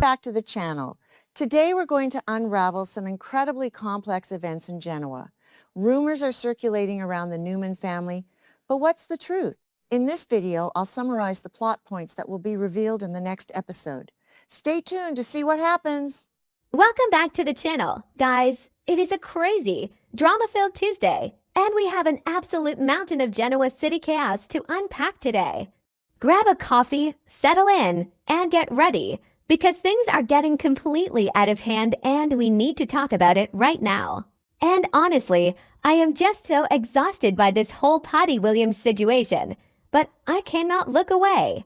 back to the channel. Today we're going to unravel some incredibly complex events in Genoa. Rumors are circulating around the Newman family, but what's the truth? In this video, I'll summarize the plot points that will be revealed in the next episode. Stay tuned to see what happens. Welcome back to the channel, guys. It is a crazy, drama-filled Tuesday, and we have an absolute mountain of Genoa City chaos to unpack today. Grab a coffee, settle in, and get ready, because things are getting completely out of hand and we need to talk about it right now. And honestly, I am just so exhausted by this whole Patty Williams situation, but I cannot look away.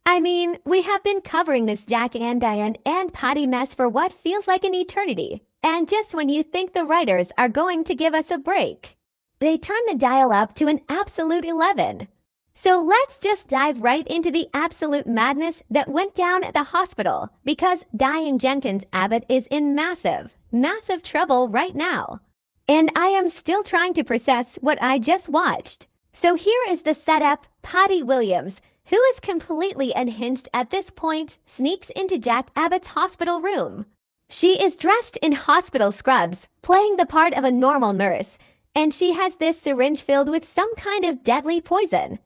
I mean, we have been covering this Jack and Diane and Patty mess for what feels like an eternity, and just when you think the writers are going to give us a break, they turn the dial up to an absolute 11. So let's just dive right into the absolute madness that went down at the hospital, because Diane Jenkins Abbott is in massive trouble right now. And I am still trying to process what I just watched. So here is the setup. Patty Williams, who is completely unhinged at this point, sneaks into Jack Abbott's hospital room. She is dressed in hospital scrubs, playing the part of a normal nurse, and she has this syringe filled with some kind of deadly poison.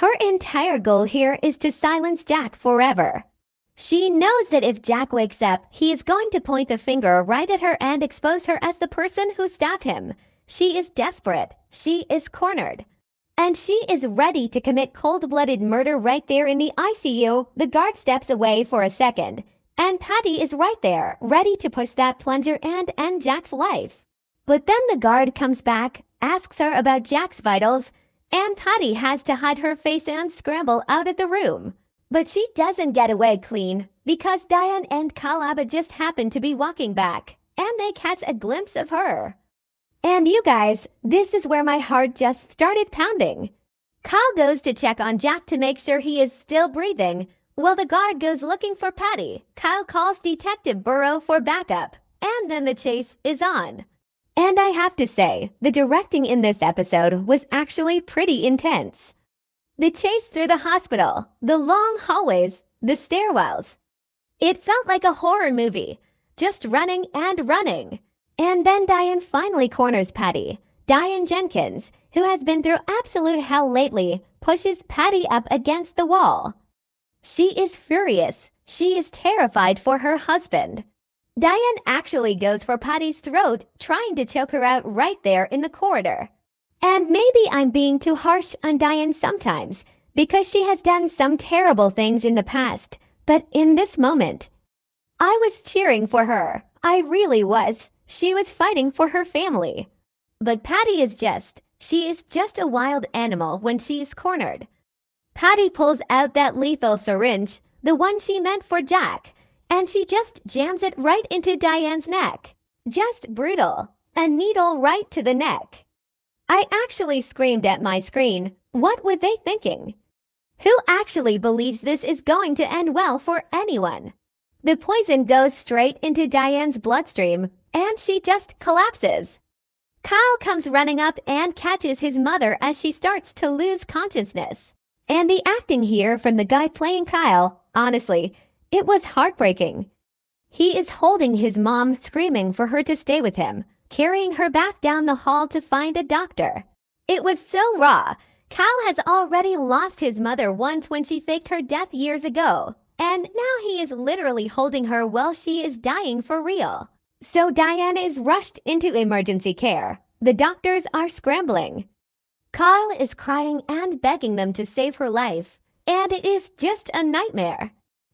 Her entire goal here is to silence Jack forever. She knows that if Jack wakes up, he is going to point the finger right at her and expose her as the person who stabbed him. She is desperate. She is cornered. And she is ready to commit cold-blooded murder right there in the ICU. The guard steps away for a second, and Patty is right there, ready to push that plunger and end Jack's life. But then the guard comes back, asks her about Jack's vitals, and Patty has to hide her face and scramble out of the room. But she doesn't get away clean, because Diane and Kyle Abbott just happen to be walking back, and they catch a glimpse of her. And you guys, this is where my heart just started pounding. Kyle goes to check on Jack to make sure he is still breathing, while the guard goes looking for Patty. Kyle calls Detective Burrow for backup, and then the chase is on. And I have to say, the directing in this episode was actually pretty intense. The chase through the hospital, the long hallways, the stairwells. It felt like a horror movie, just running and running. And then Diane finally corners Patty. Diane Jenkins, who has been through absolute hell lately, pushes Patty up against the wall. She is furious. She is terrified for her husband. Diane actually goes for Patty's throat, trying to choke her out right there in the corridor. And maybe I'm being too harsh on Diane sometimes, because she has done some terrible things in the past, but in this moment, I was cheering for her. I really was. She was fighting for her family. But Patty is she is just a wild animal when she is cornered. Patty pulls out that lethal syringe, the one she meant for Jack, and she just jams it right into Diane's neck. Just brutal. A needle right to the neck. I actually screamed at my screen. What were they thinking? Who actually believes this is going to end well for anyone? The poison goes straight into Diane's bloodstream, and she just collapses. Kyle comes running up and catches his mother as she starts to lose consciousness. And the acting here from the guy playing Kyle, honestly, it was heartbreaking. He is holding his mom, screaming for her to stay with him, carrying her back down the hall to find a doctor. It was so raw. Kyle has already lost his mother once when she faked her death years ago, and now he is literally holding her while she is dying for real. So Diane is rushed into emergency care. The doctors are scrambling. Kyle is crying and begging them to save her life, and it is just a nightmare.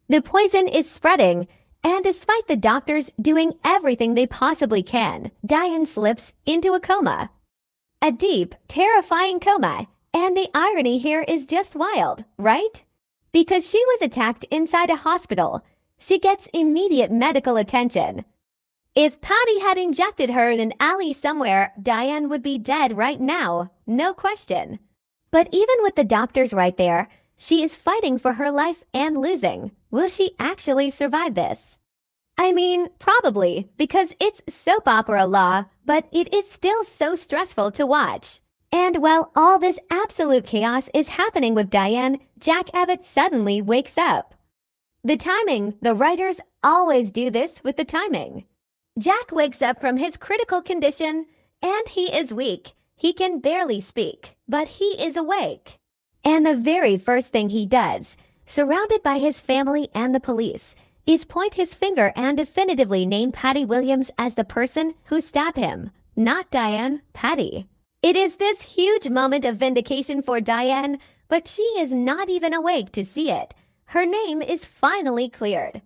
The poison is spreading, and despite the doctors doing everything they possibly can, Diane slips into a coma. A deep, terrifying coma, and the irony here is just wild, right? Because she was attacked inside a hospital, she gets immediate medical attention. If Patty had injected her in an alley somewhere, Diane would be dead right now, no question. But even with the doctors right there, she is fighting for her life and losing. Will she actually survive this? I mean, probably, because it's soap opera law, but it is still so stressful to watch. And while all this absolute chaos is happening with Diane, Jack Abbott suddenly wakes up. The timing, the writers always do this with the timing. Jack wakes up from his critical condition, and he is weak. He can barely speak, but he is awake. And the very first thing he does, surrounded by his family and the police, is point his finger and definitively name Patty Williams as the person who stabbed him. Not Diane, Patty. It is this huge moment of vindication for Diane, but she is not even awake to see it. Her name is finally cleared.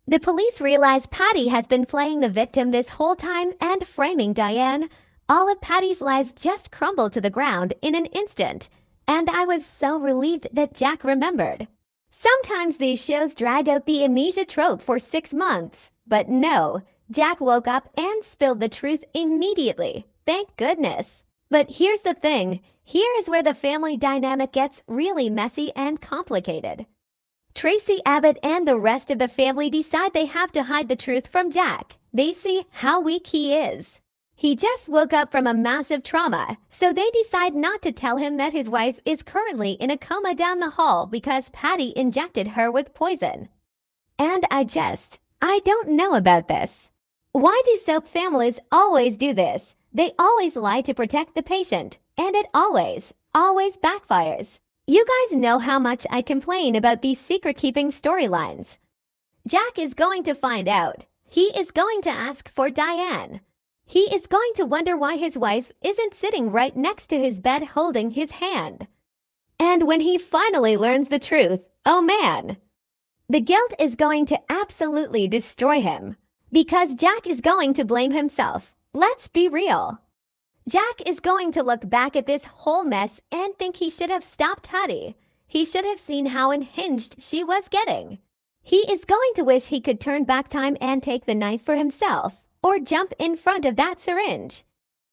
The police realize Patty has been playing the victim this whole time and framing Diane. All of Patty's lies just crumble to the ground in an instant, and I was so relieved that Jack remembered. Sometimes these shows drag out the amnesia trope for 6 months, but no, Jack woke up and spilled the truth immediately. Thank goodness. But here's the thing, here is where the family dynamic gets really messy and complicated. Tracy, Abbott, and the rest of the family decide they have to hide the truth from Jack. They see how weak he is. He just woke up from a massive trauma, so they decide not to tell him that his wife is currently in a coma down the hall because Patty injected her with poison. And I don't know about this. Why do soap families always do this? They always lie to protect the patient, and it always backfires. You guys know how much I complain about these secret-keeping storylines. Jack is going to find out. He is going to ask for Diane. He is going to wonder why his wife isn't sitting right next to his bed holding his hand. And when he finally learns the truth, oh man, the guilt is going to absolutely destroy him. Because Jack is going to blame himself. Let's be real. Jack is going to look back at this whole mess and think he should have stopped Patty. He should have seen how unhinged she was getting. He is going to wish he could turn back time and take the knife for himself, or jump in front of that syringe.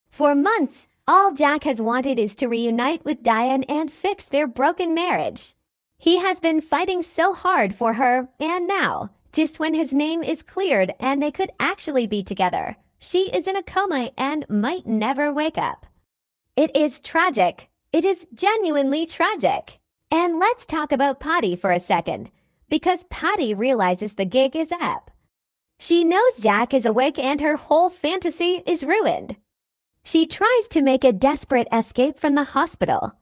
For months, all Jack has wanted is to reunite with Diane and fix their broken marriage. He has been fighting so hard for her, and now, just when his name is cleared and they could actually be together, she is in a coma and might never wake up. It is tragic. It is genuinely tragic. And let's talk about Patty for a second, because Patty realizes the gig is up. She knows Jack is awake and her whole fantasy is ruined. She tries to make a desperate escape from the hospital.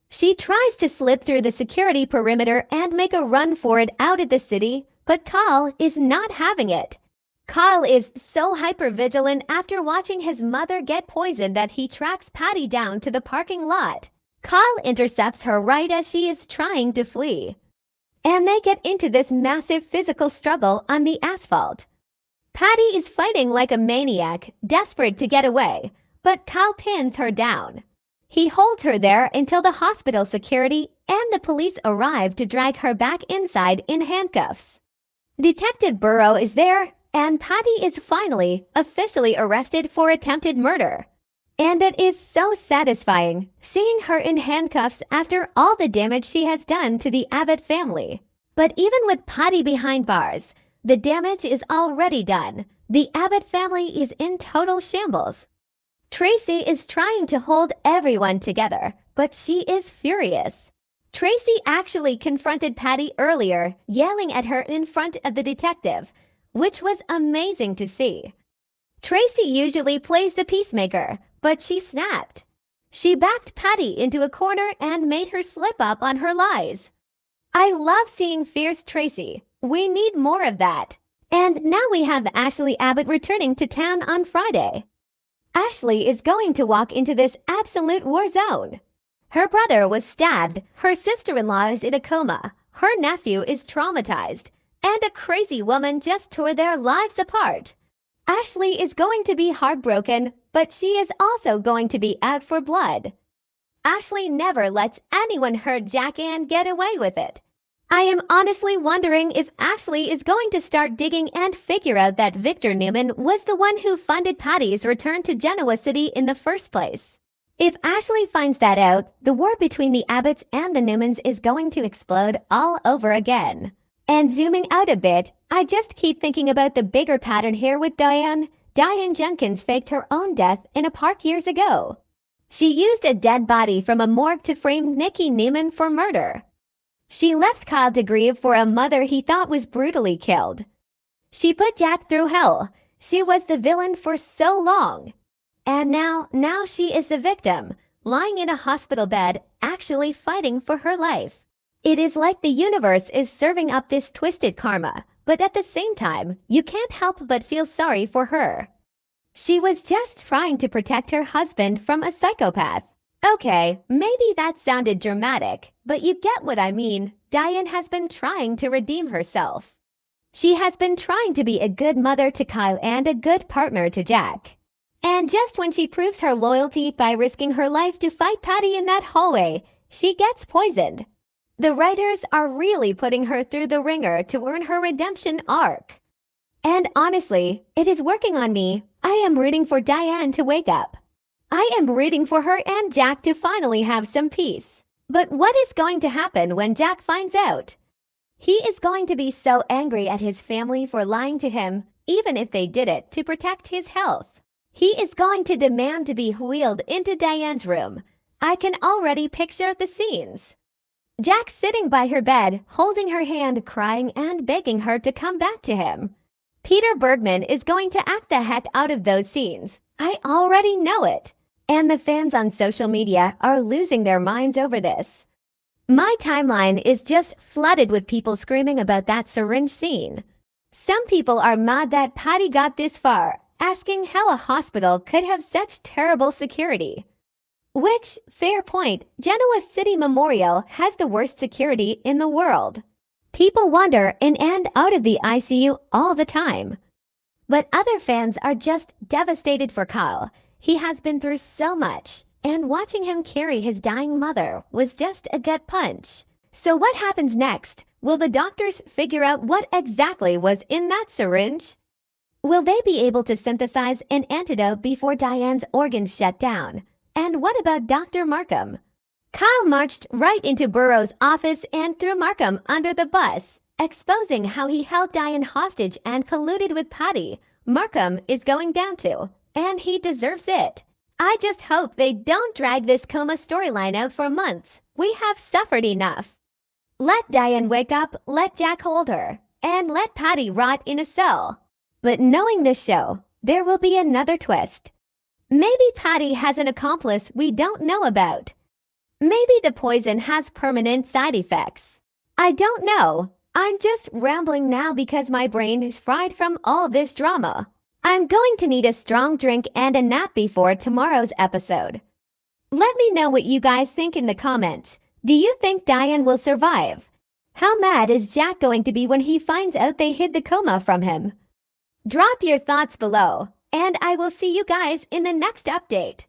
She tries to slip through the security perimeter and make a run for it out of the city, but Kyle is not having it. Kyle is so hypervigilant after watching his mother get poisoned that he tracks Patty down to the parking lot. Kyle intercepts her right as she is trying to flee. And they get into this massive physical struggle on the asphalt. Patty is fighting like a maniac, desperate to get away, but Kyle pins her down. He holds her there until the hospital security and the police arrive to drag her back inside in handcuffs. Detective Burrow is there, and Patty is finally, officially arrested for attempted murder. And it is so satisfying seeing her in handcuffs after all the damage she has done to the Abbott family. But even with Patty behind bars, the damage is already done. The Abbott family is in total shambles. Tracy is trying to hold everyone together, but she is furious. Tracy actually confronted Patty earlier, yelling at her in front of the detective, which was amazing to see. Tracy usually plays the peacemaker, but she snapped. She backed Patty into a corner and made her slip up on her lies. I love seeing fierce Tracy. We need more of that. And now we have Ashley Abbott returning to town on Friday. Ashley is going to walk into this absolute war zone. Her brother was stabbed, her sister-in-law is in a coma, her nephew is traumatized, and a crazy woman just tore their lives apart. Ashley is going to be heartbroken, but she is also going to be out for blood. Ashley never lets anyone hurt Jack and get away with it. I am honestly wondering if Ashley is going to start digging and figure out that Victor Newman was the one who funded Patty's return to Genoa City in the first place. If Ashley finds that out, the war between the Abbotts and the Newmans is going to explode all over again. And zooming out a bit, I just keep thinking about the bigger pattern here with Diane. Diane Jenkins faked her own death in a park years ago. She used a dead body from a morgue to frame Nikki Newman for murder. She left Kyle to grieve for a mother he thought was brutally killed. She put Jack through hell. She was the villain for so long. And now she is the victim, lying in a hospital bed, actually fighting for her life. It is like the universe is serving up this twisted karma, but at the same time, you can't help but feel sorry for her. She was just trying to protect her husband from a psychopath. Okay, maybe that sounded dramatic, but you get what I mean. Diane has been trying to redeem herself. She has been trying to be a good mother to Kyle and a good partner to Jack. And just when she proves her loyalty by risking her life to fight Patty in that hallway, she gets poisoned. The writers are really putting her through the ringer to earn her redemption arc. And honestly, it is working on me. I am rooting for Diane to wake up. I am rooting for her and Jack to finally have some peace. But what is going to happen when Jack finds out? He is going to be so angry at his family for lying to him, even if they did it to protect his health. He is going to demand to be wheeled into Diane's room. I can already picture the scenes. Jack sitting by her bed, holding her hand, crying and begging her to come back to him. Peter Bergman is going to act the heck out of those scenes. I already know it. And the fans on social media are losing their minds over this. My timeline is just flooded with people screaming about that syringe scene. Some people are mad that Patty got this far, asking how a hospital could have such terrible security. Which, fair point, Genoa City Memorial has the worst security in the world. People wander in and out of the ICU all the time. But other fans are just devastated for Kyle. He has been through so much, and watching him carry his dying mother was just a gut punch. So what happens next? Will the doctors figure out what exactly was in that syringe? Will they be able to synthesize an antidote before Diane's organs shut down? And what about Dr. Markham? Kyle marched right into Burroughs' office and threw Markham under the bus, exposing how he held Diane hostage and colluded with Patty. Markham is going down too, and he deserves it. I just hope they don't drag this coma storyline out for months. We have suffered enough. Let Diane wake up, let Jack hold her, and let Patty rot in a cell. But knowing this show, there will be another twist. Maybe Patty has an accomplice we don't know about. Maybe the poison has permanent side effects. I don't know. I'm just rambling now because my brain is fried from all this drama. I'm going to need a strong drink and a nap before tomorrow's episode. Let me know what you guys think in the comments. Do you think Diane will survive? How mad is Jack going to be when he finds out they hid the coma from him? Drop your thoughts below, and I will see you guys in the next update.